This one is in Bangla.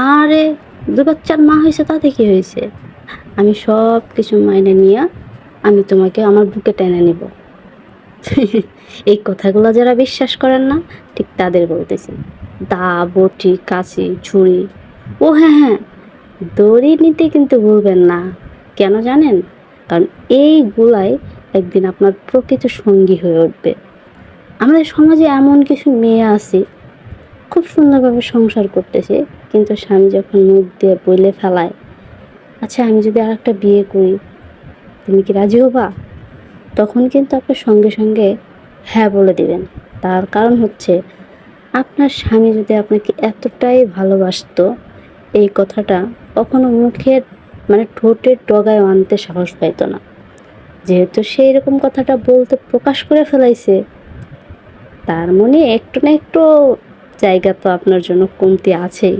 আরে, ২ বাচ্চার মা হইছে তাতে কি হইছে? আমি সব কিছু মাইনে নিয়া আমি তোমাকে আমার বুকে টেনে নিব। এই কথাগুলো যারা বিশ্বাস করেন না, ঠিক তাদের বলতেছি। দা, বটি, কাঁচি, ছুরি, ও হ্যাঁ, হ্যাঁ, দড়ি নিতে কিন্তু ভুলবেন না। কেন জানেন? কারণ এইগুলাই একদিন আপনার প্রকৃত সঙ্গী হয়ে উঠবে। আমাদের সমাজে এমন কিছু মেয়ে আছে খুব সুন্দরভাবে সংসার করতেছে, কিন্তু স্বামী যখন মুখ দিয়ে বলে ফেলায়, আচ্ছা আমি যদি আরেকটা বিয়ে করি, তুমি কি রাজি হবা? তখন কিন্তু আপনার সঙ্গে সঙ্গে হ্যাঁ বলে দিবেন। তার কারণ হচ্ছে আপনার স্বামী যদি আপনাকে এতটাই ভালোবাসতো, এই কথাটা কখনো মুখের মানে ঠোঁটের ডগায় আনতে সাহস পাইতো না। যেহেতু সে এরকম কথাটা বলতে প্রকাশ করে ফেলাইছে, তার মনে একটু না একটু জায়গা তো আপনার জন্য কমতি আছেই।